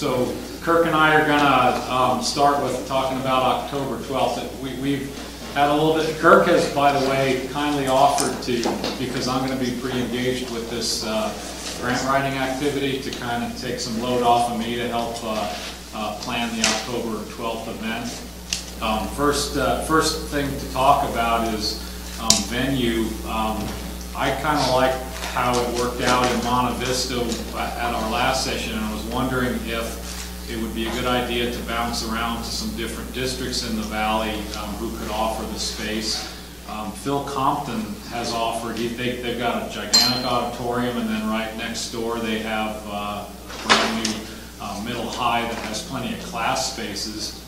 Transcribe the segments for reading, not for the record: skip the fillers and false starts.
So Kirk and I are gonna start with talking about October 12th. We've had a little bit, Kirk has, by the way, kindly offered to, because I'm gonna be pretty engaged with this grant writing activity, to kind of take some load off of me to help plan the October 12th event. First thing to talk about is venue. I kind of like how it worked out in Monte Vista at our last session, and I was wondering if it would be a good idea to bounce around to some different districts in the valley who could offer the space. Phil Compton has offered, they've got a gigantic auditorium, and then right next door they have a brand new middle high that has plenty of class spaces.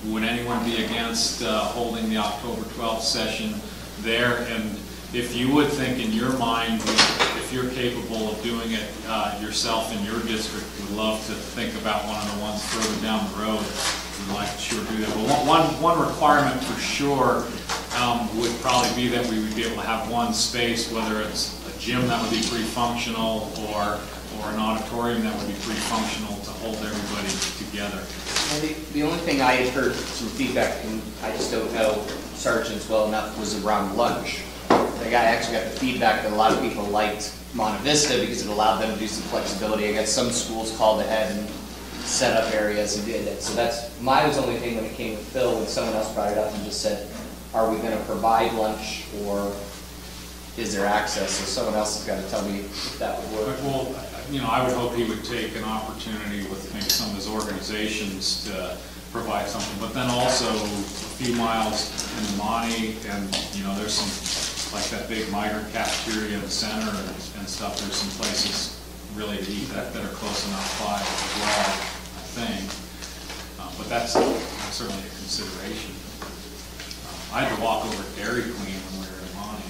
Would anyone be against holding the October 12th session there? And if you would think in your mind, if you're capable of doing it yourself in your district, would love to think about one of the ones further down the road. We'd like to sure do that. But one requirement for sure would probably be that we would be able to have one space, whether it's a gym that would be pretty functional or an auditorium that would be pretty functional to hold everybody together. The only thing I had heard some feedback, and I just don't know sergeants well enough, was around lunch. I actually got the feedback that a lot of people liked Monte Vista because it allowed them to do some flexibility. I guess some schools called ahead and set up areas and did that. So that's my only thing when it came to Phil, when someone else brought it up and just said, are we going to provide lunch or is there access? So someone else has got to tell me if that would work. Well, you know, I would hope he would take an opportunity with maybe some of his organizations to provide something, but then also a few miles in the Monte, and you know, there's some, like that big migrant cafeteria in the center and stuff. There's some places really to eat that are close enough by as well, I think. But that's certainly a consideration. I had to walk over to Dairy Queen when we were in Monte,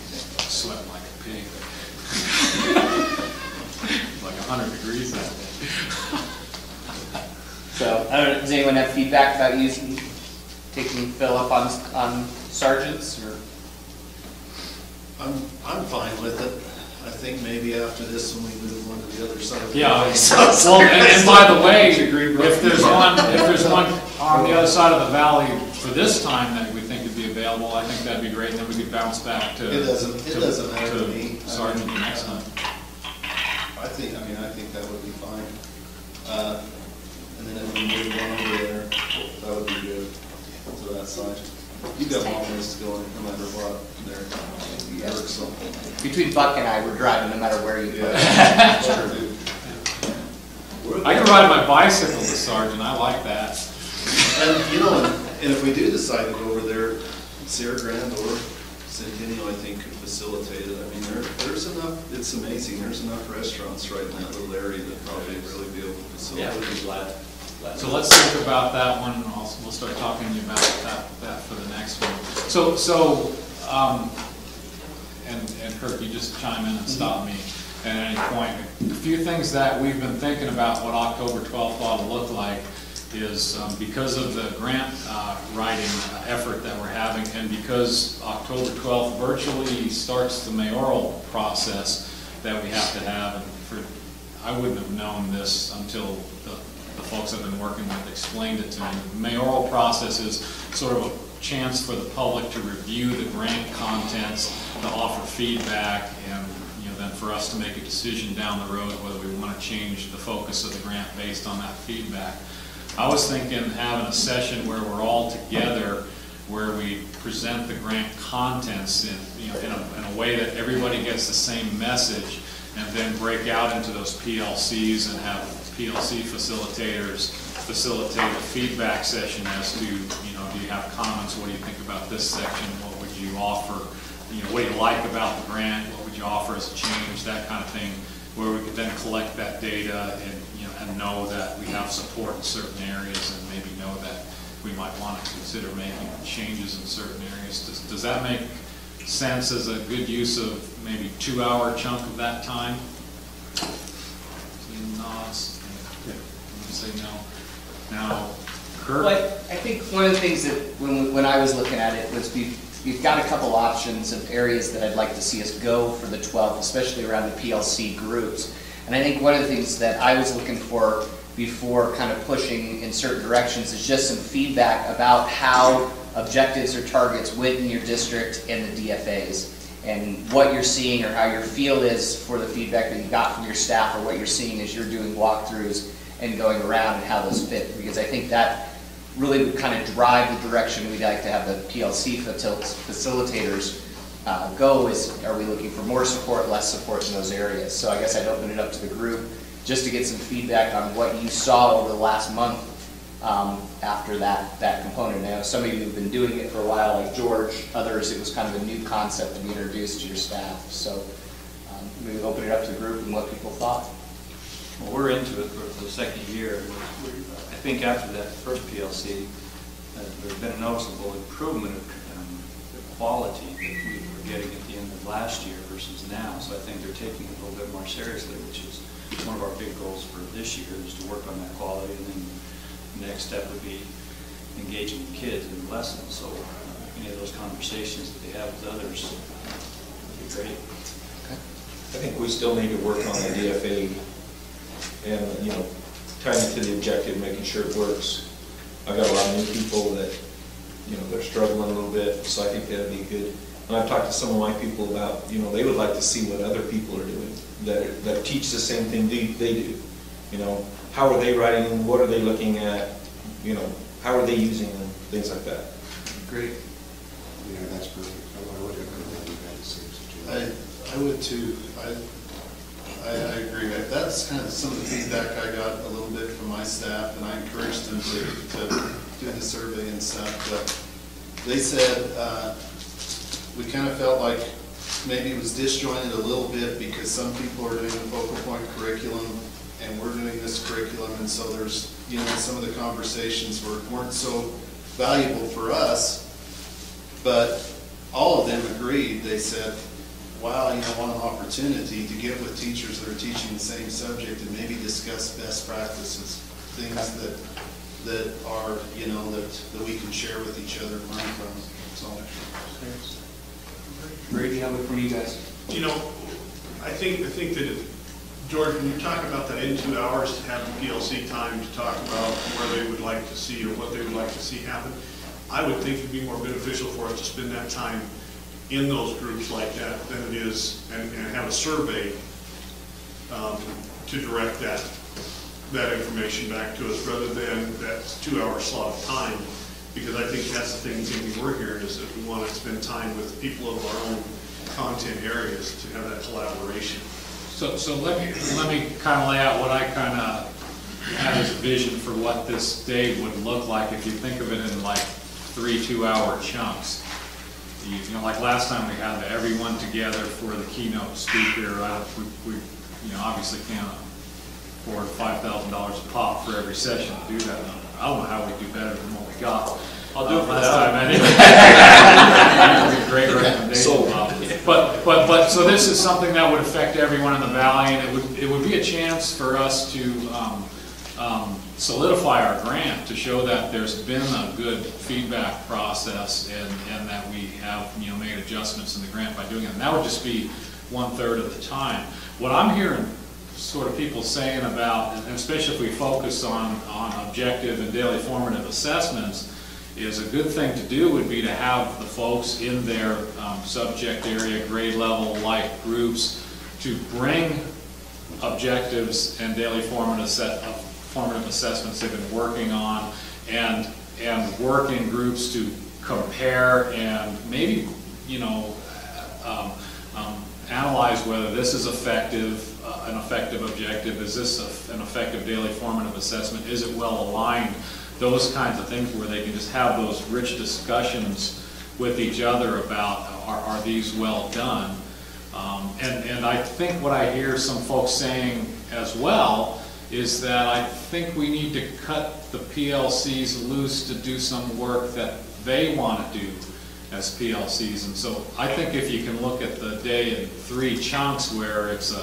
sweating like a pig. Like 100 degrees that day. So, I don't know, does anyone have feedback about taking Phil up on sergeants? Or? I'm fine with it. I think maybe after this when we move on to the other side of the valley. Well, and by the way, if there's one on the other side of the valley for this time that we think would be available, I think that'd be great, and then we could bounce back to it doesn't matter to me. Sergeant next time. I think that would be fine. And then if we move one over there, that would be good to that side. You've got long ways to go no matter what there. Yes. So. Between Buck and I, we're driving no matter where you put it. I can ride my bicycle to Sergeant. I like that. And you know, and if we do decide to go over there, Sierra Grande or Centennial, I think, could facilitate it. I mean, there's enough. It's amazing. There's enough restaurants right in that little area that probably really be able to facilitate. Yeah, we'd be glad. So let's think about that one. We'll start talking to you about that for the next one. And Kirk, you just chime in and stop me at any point. A few things that we've been thinking about what October 12th ought to look like is because of the grant writing effort that we're having, and because October 12th virtually starts the mayoral process that we have to have. And I wouldn't have known this until the folks I've been working with explained it to me. The mayoral process is sort of a chance for the public to review the grant contents, to offer feedback, and then for us to make a decision down the road whether we want to change the focus of the grant based on that feedback. I was thinking having a session where we're all together, where we present the grant contents in a way that everybody gets the same message, and then break out into those PLCs and have PLC facilitators facilitate a feedback session as to, do you have comments? What do you think about this section? What would you offer? What do you like about the grant? What would you offer as a change? That kind of thing, where we could then collect that data and know that we have support in certain areas, and maybe know that we might want to consider making changes in certain areas. Does that make sense as a good use of maybe 2-hour chunk of that time? Nods. Say no. Now, Kurt? Well, I think one of the things that when I was looking at it was we've got a couple options of areas that I'd like to see us go for the 12th, especially around the PLC groups. And I think one of the things that I was looking for before kind of pushing in certain directions is just some feedback about how objectives or targets went in your district and the DFAs, and what you're seeing or how your feel is for the feedback that you got from your staff, or what you're seeing as you're doing walkthroughs and going around, and how those fit. Because I think that really would kind of drive the direction we'd like to have the PLC facilitators go. Is, are we looking for more support, less support in those areas? So I guess I'd open it up to the group just to get some feedback on what you saw over the last month after that component. I know some of you have been doing it for a while, like George. Others, it was kind of a new concept to be introduced to your staff. So maybe open it up to the group and what people thought. Well, we're into it for the second year. I think after that first PLC, there's been a noticeable improvement of the quality that we were getting at the end of last year versus now. So I think they're taking it a little bit more seriously, which is one of our big goals for this year, is to work on that quality. And then the next step would be engaging the kids in the lessons. So any of those conversations that they have with others would be great. I think we still need to work on the DFA and, you know, tying it to the objective, making sure it works. I've got a lot of new people that, you know, they're struggling a little bit, so I think that'd be good. And I've talked to some of my people about, you know, they would like to see what other people are doing that teach the same thing they do. You know, how are they writing? What are they looking at? You know, how are they using them? Things like that. Great. Yeah, that's perfect. I would agree with you guys. Same situation. I would too. I agree. That's kind of some of the feedback I got a little bit from my staff, and I encouraged them to do the survey and stuff. But they said we kind of felt like maybe it was disjointed a little bit because some people are doing the focal point curriculum and we're doing this curriculum, and so there's, you know, some of the conversations weren't so valuable for us. But all of them agreed. They said, wow, you know, what an opportunity to get with teachers that are teaching the same subject and maybe discuss best practices, things that are, you know, that we can share with each other and learn from. So, Brady, how about from you guys? You know, I think that, George, when you talk about that in 2 hours, to have the PLC time to talk about where they would like to see or what they would like to see happen, I would think it'd be more beneficial for us to spend that time in those groups like that than it is, and have a survey to direct that information back to us, rather than that 2 hour slot of time. Because I think that's the thing we're hearing, is that we want to spend time with people of our own content areas to have that collaboration. So let me kind of lay out what I kind of had as a vision for what this day would look like if you think of it in like 3 2-hour chunks. You know, like last time we had everyone together for the keynote speaker. We you know, obviously can't afford $5,000 a pop for every session to do that. I don't know how we do better than what we got. I'll do it last time. Anyway, great recommendation, Bob. But so this is something that would affect everyone in the valley, and it would be a chance for us to solidify our grant, to show that there's been a good feedback process, and that we have, you know, made adjustments in the grant by doing it. And that would just be 1/3 of the time. What I'm hearing sort of people saying about, and especially if we focus on objective and daily formative assessments, is a good thing to do would be to have the folks in their subject area, grade level, like groups, to bring objectives and daily formative assessments they've been working on, and work in groups to compare and maybe, you know, analyze whether this is effective, an effective objective, is this an effective daily formative assessment, is it well aligned, those kinds of things, where they can just have those rich discussions with each other about are these well done. And I think what I hear some folks saying as well is that I think we need to cut the PLCs loose to do some work that they want to do as PLCs. And so I think if you can look at the day in 3 chunks, where it's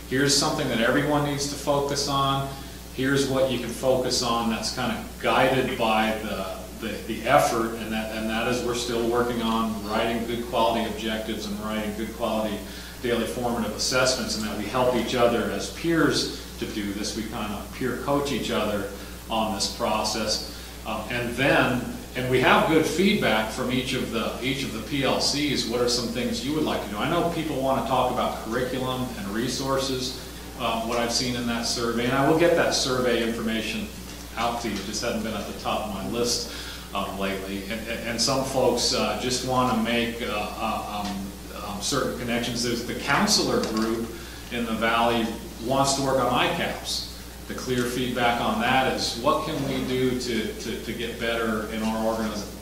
here's something that everyone needs to focus on, here's what you can focus on that's kind of guided by the effort, and that is we're still working on writing good quality objectives and writing good quality daily formative assessments, and that we help each other as peers to do this. We kind of peer coach each other on this process. And we have good feedback from each of the PLCs. What are some things you would like to do? I know people want to talk about curriculum and resources, what I've seen in that survey, and I will get that survey information out to you. It just hadn't been at the top of my list lately. And some folks just want to make certain connections. There's the counselor group in the Valley wants to work on ICAPs. The clear feedback on that is what can we do to get better in our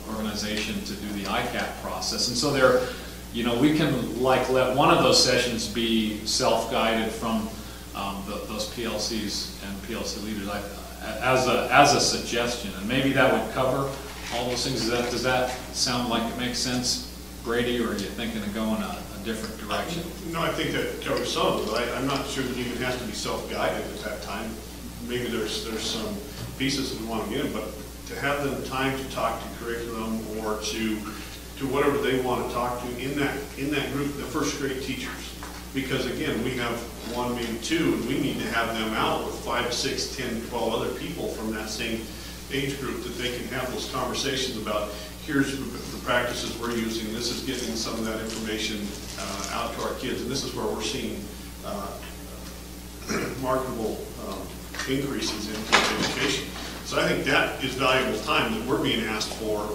organization to do the ICAP process. And so there, you know, we can like let one of those sessions be self-guided from those PLCs and PLC leaders as a suggestion. And maybe that would cover all those things. Does that sound like it makes sense, Brady, or are you thinking of going a different direction? No, I think that covers some of it, but I'm not sure that it even has to be self-guided at that time. Maybe there's some pieces that we want to get in, but to have them time to talk to curriculum or to whatever they want to talk to in that group, the first grade teachers. Because again, we have one, maybe two, and we need to have them out with 5, 6, 10, 12 other people from that same age group that they can have those conversations about, here's the practices we're using, this is getting some of that information out to our kids, and this is where we're seeing remarkable increases in education. So I think that is valuable time that we're being asked for,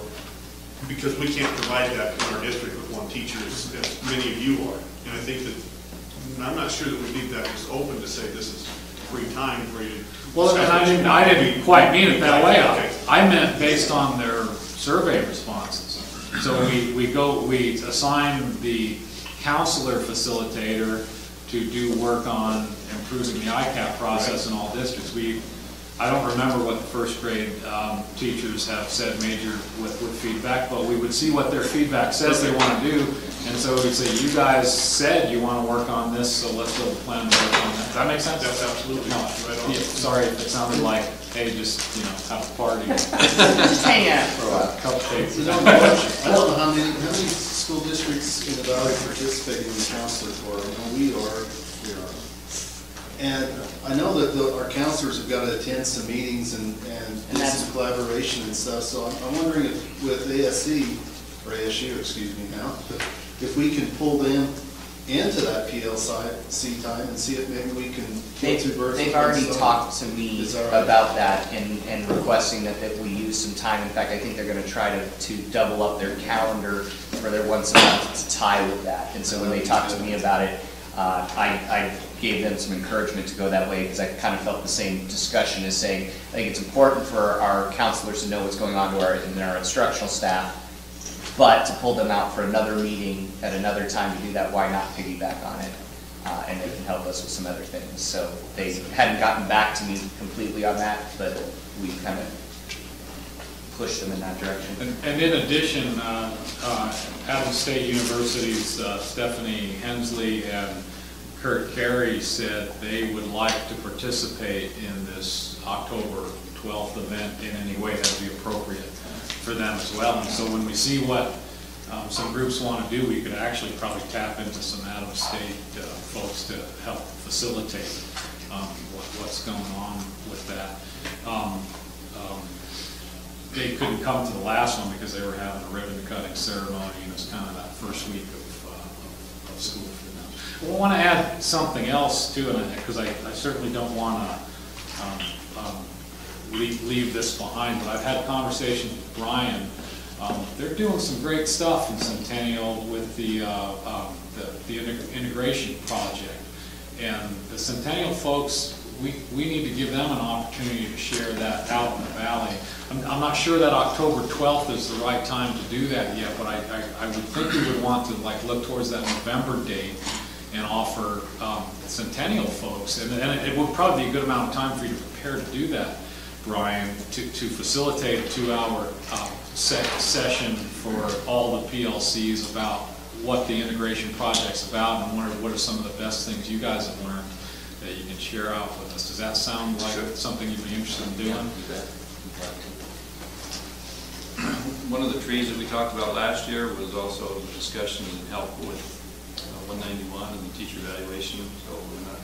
because we can't provide that in our district with one teacher, as many of you are. And I think that, I'm not sure that we leave that just open to say this is free time for you. Well, and I didn't quite mean it that way. Okay. I meant based on their survey responses. So we assign the counselor facilitator to do work on improving the ICAP process in all districts. I don't remember what the first grade teachers have said major with feedback, but we would see what their feedback says they want to do, and so we'd say, you guys said you want to work on this, so let's build a plan to work on that. Does that make sense? That's absolutely No, right on. yeah, sorry if it sounded like, hey, just, you know, have a party. Just hang out for a while. Cupcakes. I don't know how many school districts in the Valley participate in the counselor corps. I know we are. And I know that our counselors have got to attend some meetings and do some collaboration and stuff, so I'm wondering if with ASC, or ASU, excuse me now, if we can pull them into that PLC time and see if maybe we can kill two birds with one stone. They've already talked to me about that and requesting that we use some time. In fact, I think they're going to try to double up their calendar for their once a month to tie with that. And so when they talked to me about it, I gave them some encouragement to go that way, because I kind of felt the same discussion as saying, I think it's important for our counselors to know what's going on in our instructional staff, but to pull them out for another meeting at another time to do that, why not piggyback on it? And they can help us with some other things. So they hadn't gotten back to me completely on that, but we kind of pushed them in that direction. And in addition, Adams State University's Stephanie Hensley and Kurt Carey said they would like to participate in this October 12th event in any way that would be appropriate for them as well. And so when we see what some groups want to do, we could actually probably tap into some Adams State folks to help facilitate what's going on with that. They couldn't come to the last one because they were having a ribbon cutting ceremony, and it was kind of that first week of school for them. I want to add something else too, because I certainly don't want to leave this behind, but I've had conversations with Brian. They're doing some great stuff in Centennial with the integration project. And the Centennial folks, we need to give them an opportunity to share that out in the Valley. I'm not sure that October 12th is the right time to do that yet, but I would think we would want to look towards that November date and offer Centennial folks, and it would probably be a good amount of time for you to prepare to do that, Brian, to facilitate a 2-hour session for all the PLCs about what the integration project's about and what are some of the best things you guys have learned that you can share out with us. Does that sound like something you'd be interested in doing? One of the trees that we talked about last year was also the discussion and help with when they 191 and the teacher evaluation, so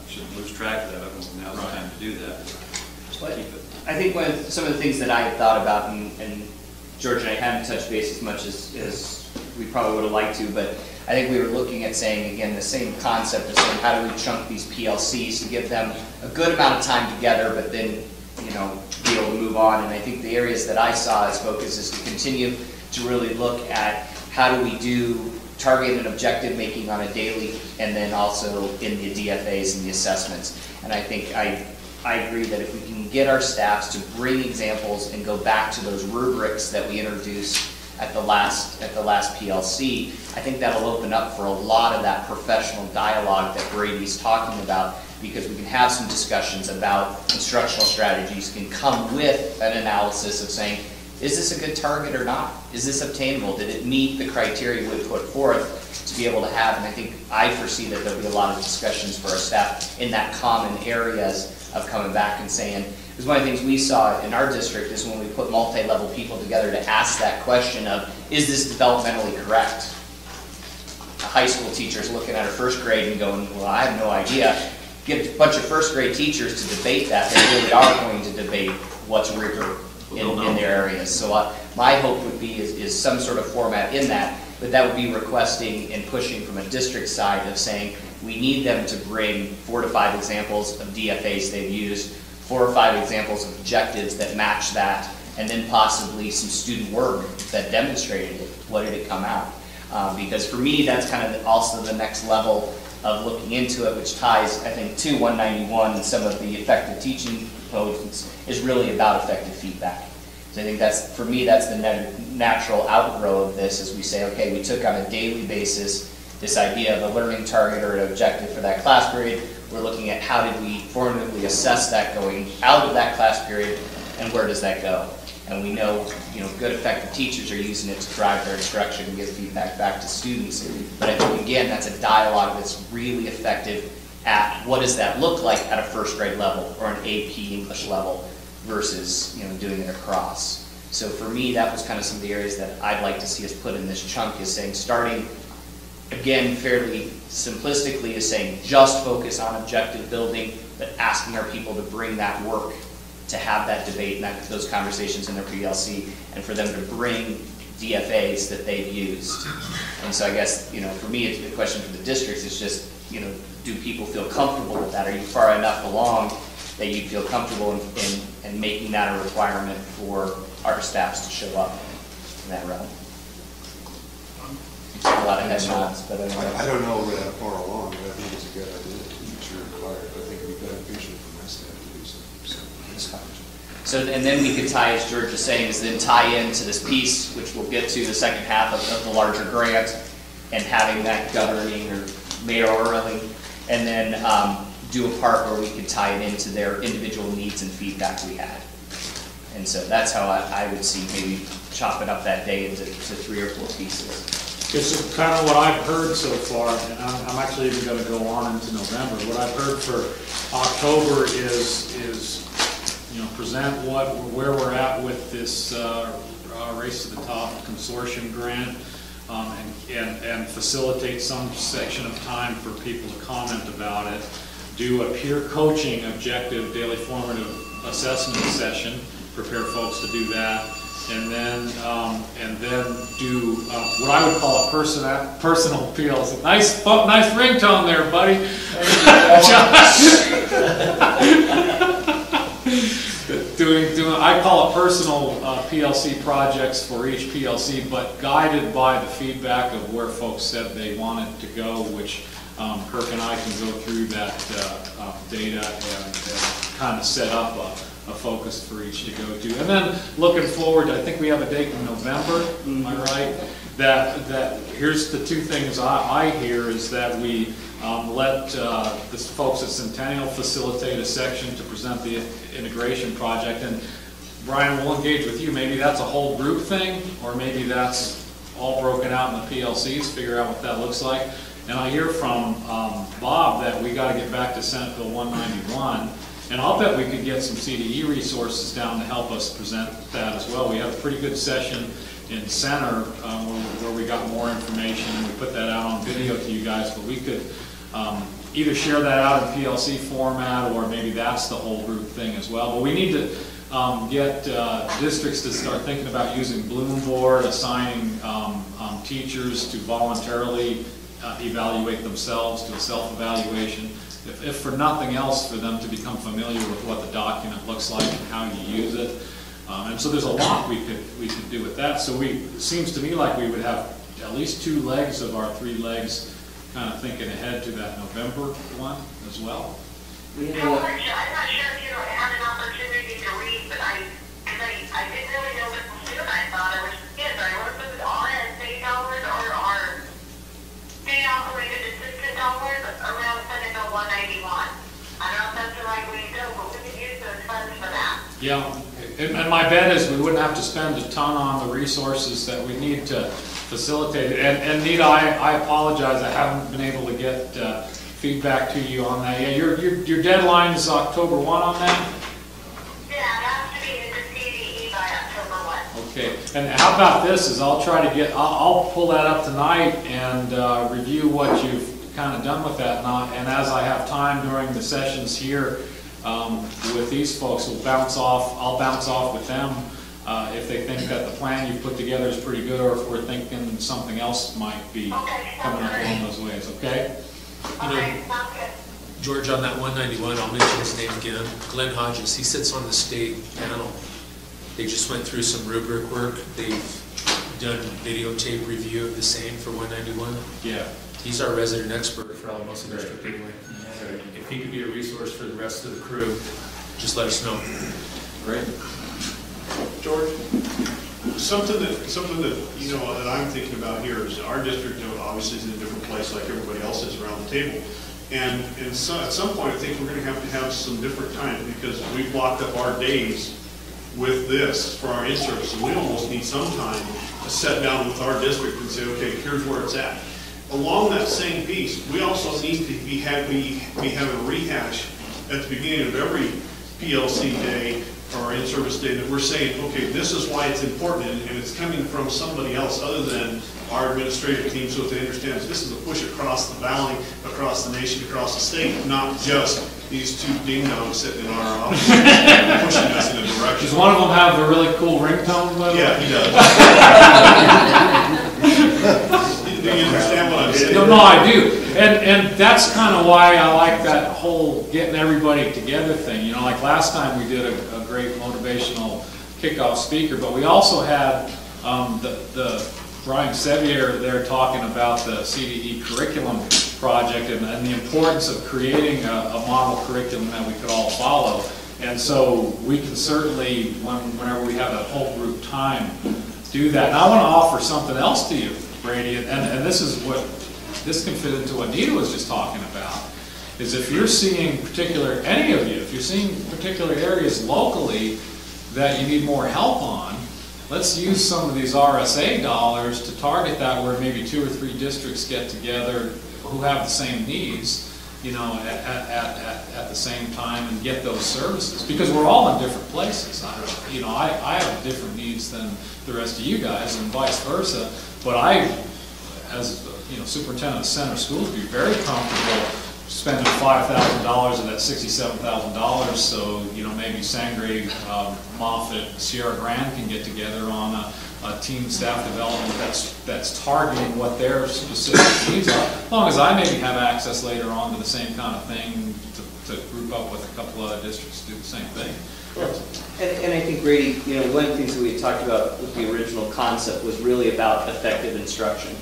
shouldn't lose track of that. I think now's the time to do that. Just But keep it. I think some of the things that I had thought about, and George and I haven't touched base as much as we probably would have liked to, but I think we were looking at saying, again, the same concept of saying, how do we chunk these PLCs to give them a good amount of time together, but then, you know, be able to move on. And I think the areas that I saw as focus is to continue to really look at how do we do target and objective making on a daily, and then also in the DFAs and the assessments. And I think I agree that if we can get our staffs to bring examples and go back to those rubrics that we introduced at the last PLC, I think that'll open up for a lot of that professional dialogue that Brady's talking about, because we can have some discussions about instructional strategies, can come with an analysis of saying, is this a good target or not? Is this obtainable? Did it meet the criteria we put forth to be able to have? And I foresee that there'll be a lot of discussions for our staff in that common areas of coming back and saying, because one of the things we saw in our district is when we put multi-level people together to ask that question of, is this developmentally correct? A high school teacher's looking at her first grade and going, well, I have no idea. Get a bunch of first grade teachers to debate that. They really are going to debate what's rigor in their areas. So my hope would be is some sort of format in that, but that would be requesting and pushing from a district side of saying, we need them to bring 4 to 5 examples of DFAs they've used, 4 or 5 examples of objectives that match that, and then possibly some student work that demonstrated it. What did it come out? Because for me, that's kind of also the next level of looking into it, which ties, I think, to 191 and some of the effective teaching codes is really about effective feedback. So I think that's, for me, that's the natural outgrow of this, as we say, okay, we took on a daily basis this idea of a learning target or an objective for that class period. We're looking at how did we formatively assess that going out of that class period, and where does that go? And we know, good effective teachers are using it to drive their instruction and give feedback back to students. But I think, again, that's a dialogue that's really effective at what does that look like at a first grade level or an AP English level versus, doing it across. So for me, that was kind of some of the areas that I'd like to see us put in this chunk, is saying, starting, again, fairly simplistically, is saying just focus on objective building, but asking our people to bring that work, to have that debate and those conversations in their PLC, and for them to bring DFAs that they've used. And so I guess, for me, it's the question for the districts is just, do people feel comfortable with that? Are you far enough along that you feel comfortable in making that a requirement for our staffs to show up in that realm? A lot of head nods, but I don't know we're that far along, but I think it's a good idea to make sure required. I think it'd be beneficial for my staff to do so. So, and then we could tie, as George was saying, is then tie into this piece, which we'll get to the second half of the larger grant, and having that governing or mayorally, and then do a part where we could tie it into their individual needs and feedback we had. And so that's how I would see maybe chopping up that day into 3 or 4 pieces. It's kind of what I've heard so far, and I'm actually even going to go on into November. What I've heard for October is present where we're at with this Race to the Top consortium grant, and facilitate some section of time for people to comment about it. Do a peer coaching objective daily formative assessment session. Prepare folks to do that. And then do what I would call a personal PLC. Nice ringtone there, buddy. I call it personal PLC projects for each PLC, but guided by the feedback of where folks said they wanted to go, which Kirk and I can go through that data and kind of set up a focus for each to go to. And then looking forward, I think we have a date in November, am I right? That here's the 2 things I hear is that we let the folks at Centennial facilitate a section to present the integration project. And Brian, we'll engage with you. Maybe that's a whole group thing, or maybe that's all broken out in the PLCs, figure out what that looks like. And I hear from Bob that we got to get back to Senate Bill 191. And I'll bet we could get some CDE resources down to help us present that as well. We had a pretty good session in Center where we got more information, and we put that out on video to you guys, but we could either share that out in PLC format, or maybe that's the whole group thing as well. But we need to get districts to start thinking about using Bloom Board, assigning teachers to voluntarily evaluate themselves, do a self-evaluation, if for nothing else, for them to become familiar with what the document looks like and how you use it. And so there's a lot we could do with that. So it seems to me like we would have at least 2 legs of our 3 legs kind of thinking ahead to that November one as well. We I'm not sure if you had an opportunity to read, but I didn't really know what to do, and I thought I was kids. I wrote them RSA dollars or our state operated assistant dollars around Senate Bill 191. I don't know if that's the right way to go, but we could use those funds for that. Yeah, and my bet is we wouldn't have to spend a ton on the resources that we need to facilitate it. And Nita, I apologize, I haven't been able to get feedback to you on that. Yeah, your deadline is October 1 on that? Yeah, it has to be in the CDE by October 1. Okay, and how about this, is I'll try to get, I'll pull that up tonight and review what you've kind of done with that, and as I have time during the sessions here with these folks, I'll bounce off with them if they think that the plan you've put together is pretty good, or if we're thinking something else might be coming up along those ways, okay? You know, sounds good. George, on that 191, I'll mention his name again, Glenn Hodges. He sits on the state panel. They just went through some rubric work. They've done videotape review of the same for 191. Yeah. He's our resident expert for Alamosa District anyway. If he could be a resource for the rest of the crew, just let us know. Great. George, something that you know that I'm thinking about here is our district, you know, obviously is in a different place like everybody else is around the table, and so at some point I think we're going to have some different times, because we've blocked up our days with this for our in-service, and we almost need some time to sit down with our district and say, okay, here's where it's at. Along that same piece, we also need to be having a rehash at the beginning of every PLC day or our in-service day that we're saying, okay, this is why it's important, and it's coming from somebody else other than our administrative team, so that they understand this is a push across the valley, across the nation, across the state, not just these 2 ding-dongs sitting in our office pushing us in a direction. Does one of them have a really cool ringtone? Yeah, he does. Do you understand what I'm saying? No, I do. And that's kind of why I like that whole getting everybody together thing. You know, like last time we did a great motivational kickoff speaker, but we also had the Brian Sevier there talking about the CDE curriculum project and the importance of creating a model curriculum that we could all follow. And so we can certainly, whenever we have that whole group time, do that. And I want to offer something else to you, Brady, and this is what, this can fit into what Nita was just talking about, is if you're seeing any of you, if you're seeing particular areas locally that you need more help on, let's use some of these RSA dollars to target that, where maybe 2 or 3 districts get together who have the same needs, you know, at the same time, and get those services, because we're all in different places. I have different needs than the rest of you guys, and vice versa. But I, as superintendent of center schools, be very comfortable spending $5,000 of that $67,000. So maybe Sangre, Moffett, Sierra Grande can get together on a team staff development that's targeting what their specific needs are, as long as I maybe have access later on to the same kind of thing to group up with a couple other districts to do the same thing. And I think, Brady, one of the things that we had talked about with the original concept was really about effective instruction.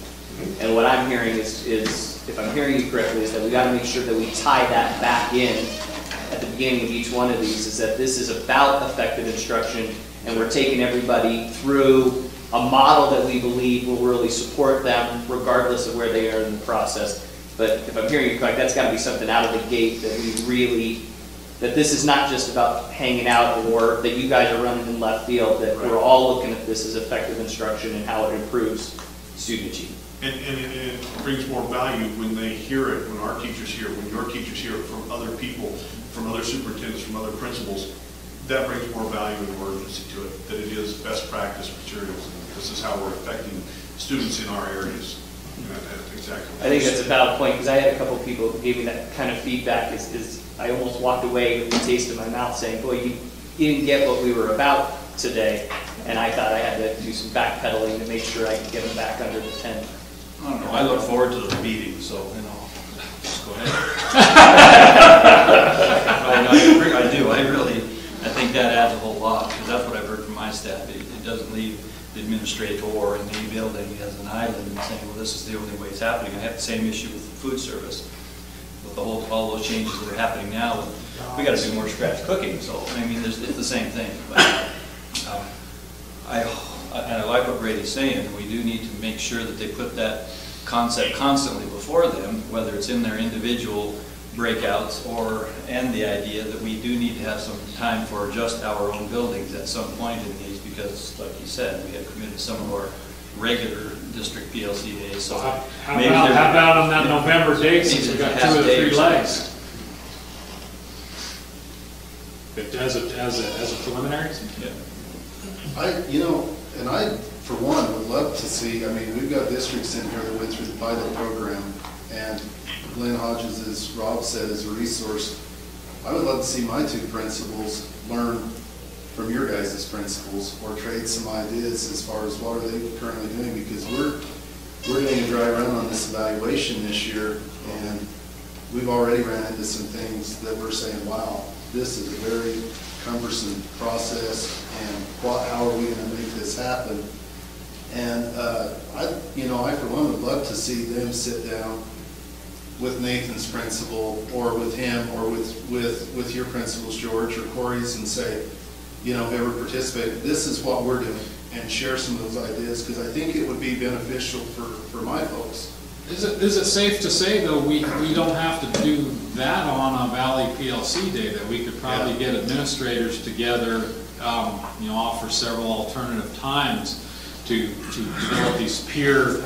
And what I'm hearing is, if I'm hearing you correctly, is that we got to make sure that we tie that back in at the beginning of each one of these, is that this is about effective instruction, and we're taking everybody through a model that we believe will really support them regardless of where they are in the process. But if I'm hearing you correct, that's got to be something out of the gate that we really, that this is not just about hanging out or that you guys are running in left field, that we're all looking at this as effective instruction and how it improves student achievement. And it brings more value when they hear it, when our teachers hear it, when your teachers hear it from other people, from other superintendents, from other principals. that brings more value and more urgency to it, that it is best practice materials. And this is how we're affecting students in our areas. That's exactly. I think that's a valid point, because I had a couple people who gave me that kind of feedback, is I almost walked away with the taste in my mouth saying, boy, you didn't get what we were about today, and I thought I had to do some backpedaling to make sure I could get them back under the tent. I don't know, I look forward to the meeting, so, just go ahead. I do, I think that adds a whole lot, because that's what I've heard from my staff. It doesn't leave the administrator in the building as an island and saying, well, this is the only way it's happening. I have the same issue with food service, with all those changes that are happening now. We got to do more scratch cooking, so, I mean, it's the same thing. But I like what Brady's saying. We do need to make sure that they put that concept constantly before them, whether it's in their individual breakouts and the idea that we do need to have some time for just our own buildings at some point in these, because like you said, we have committed some of our regular district PLC days. So how about on that November date, since we got 2 or 3 legs? As a preliminary? Yeah. I, for one, would love to see, I mean, we've got districts in here that went through the pilot program, and Glenn Hodges, as Rob said, is a resource. I would love to see my 2 principals learn from your guys' principals, or trade some ideas as far as what are they currently doing, because we're doing a dry run on this evaluation this year, and we've already ran into some things that we're saying, wow, this is a very cumbersome process, and how are we going to make this happen? And I for one would love to see them sit down with Nathan's principal, or with him, or with your principals, George, or Corey's, and say, ever participate, this is what we're doing, and share some of those ideas, because I think it would be beneficial for my folks. Is it safe to say, though, we don't have to do that on a Valley PLC day, that we could probably get administrators together, offer several alternative times to develop these peer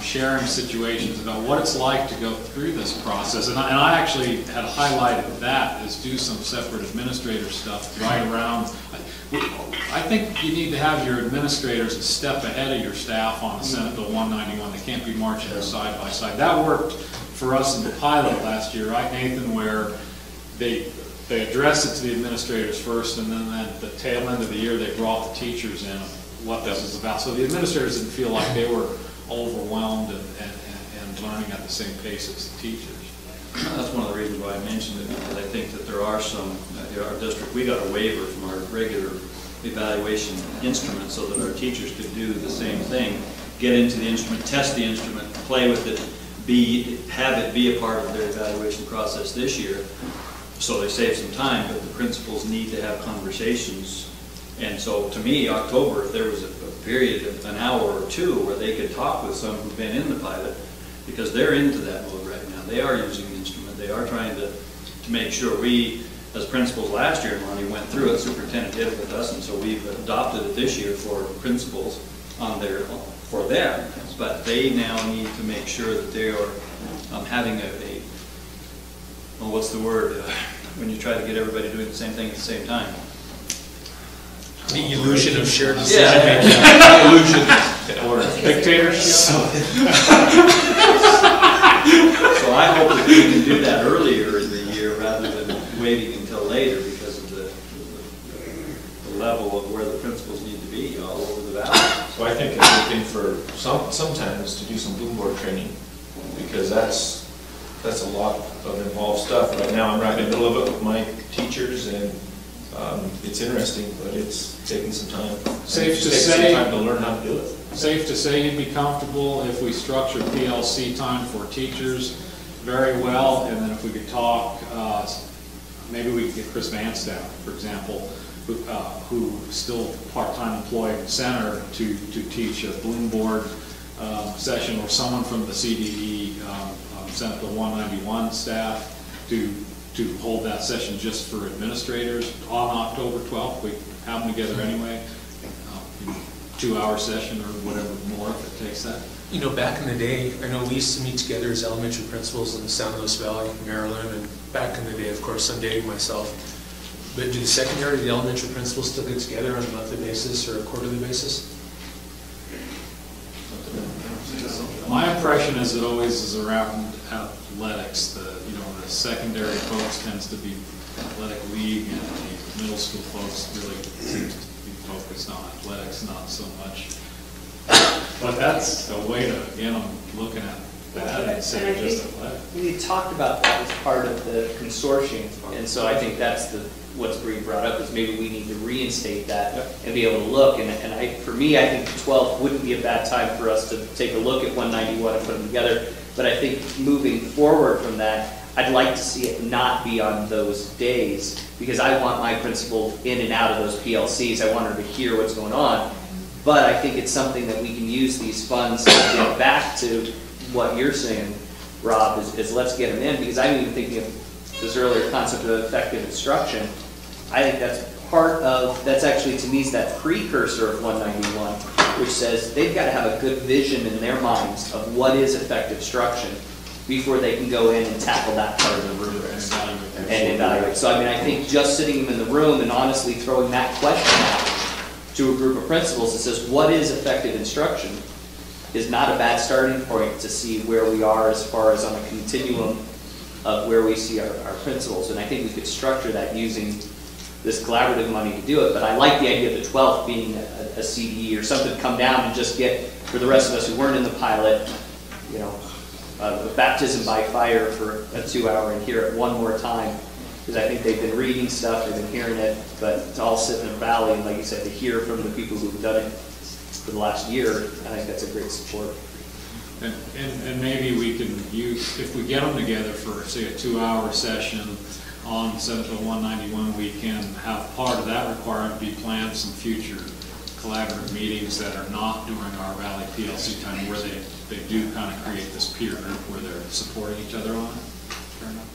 sharing situations about what it's like to go through this process. And I actually had highlighted that as do some separate administrator stuff right around. I think you need to have your administrators a step ahead of your staff on Senate Bill 191. They can't be marching side by side. That worked for us in the pilot last year, right, Nathan, where they addressed it to the administrators first, and then at the tail end of the year they brought the teachers in what this is about. So the administrators didn't feel like they were overwhelmed and learning at the same pace as the teachers. That's one of the reasons why I mentioned it, because I think that there are some, our district, we got a waiver from our regular evaluation instrument so that our teachers could do the same thing, get into the instrument, test the instrument, play with it, have it be a part of their evaluation process this year, so they save some time, but the principals need to have conversations. And so to me, October, if there was a period of an hour or 2 where they could talk with some who've been in the pilot, because they're into that mode right now. They are using the instrument. They are trying to make sure we, as principals last year, Lonnie went through it, superintendent did it with us, and so we've adopted it this year for principals for them. But they now need to make sure that they are having what's the word, when you try to get everybody doing the same thing at the same time? The illusion of shared decision making. Yeah. Illusion. Or dictatorship. So I hope that we can do that earlier in the year rather than waiting until later, because of the level of where the principals need to be all over the valley. So I think it's looking for sometimes to do some boom board training, because that's a lot of involved stuff. Right now I'm right in the middle of it with my teachers, and it's interesting, but it's taking some time. Safe to say, some time to learn how to do it. Safe to say you'd be comfortable if we structure PLC time for teachers very well, and then if we could talk, maybe we could get Chris Vanstow, for example, who still part-time employed in center to teach a Bloom board session, or someone from the CDE, Senate Bill 191 staff to hold that session just for administrators on October 12th. We have them together anyway, 2-hour session or whatever more if it takes that. Back in the day, I know we used to meet together as elementary principals in the San Luis Valley, Maryland, and back in the day, of course, I'm dating myself, But do the secondary, the elementary principals still get together on a monthly basis or a quarterly basis? My impression is it always is around athletics. The secondary folks tends to be athletic league, and the middle school folks really seems to be focused on athletics, not so much. But that's a way to, again, I'm looking at that instead of just athletic. We talked about that as part of the consortium, and so I think that's what's being brought up, is maybe we need to reinstate that and be able to look, and for me, I think the 12th wouldn't be a bad time for us to take a look at 191 and put them together, but I think moving forward from that, I'd like to see it not be on those days, because I want my principal in and out of those PLCs, I want her to hear what's going on, but I think it's something that we can use these funds to get back to what you're saying, Rob, is let's get them in, because I'm even thinking of this earlier concept of effective instruction. I think that's actually, to me, is that precursor of 191, which says they've got to have a good vision in their minds of what is effective instruction before they can go in and tackle that part of the rubric and evaluate. So I mean, I think just sitting them in the room and honestly throwing that question out to a group of principals that says, what is effective instruction, is not a bad starting point to see where we are as far as on a continuum of where we see our principals. And I think we could structure that using this collaborative money to do it. But I like the idea of the 12th being a CDE or something to come down and just get, for the rest of us who weren't in the pilot, a baptism by fire for a 2-hour and hear it one more time. Because I think they've been reading stuff, they've been hearing it, but to all sit in a valley and, like you said, to hear from the people who've done it for the last year, I think that's a great support. And maybe we can use, if we get them together for, say, a 2-hour session on Senate 191, we can have part of that requirement be planned some future collaborative meetings that are not during our Valley PLC time, where they do kind of create this peer group where they're supporting each other on it. Fair enough.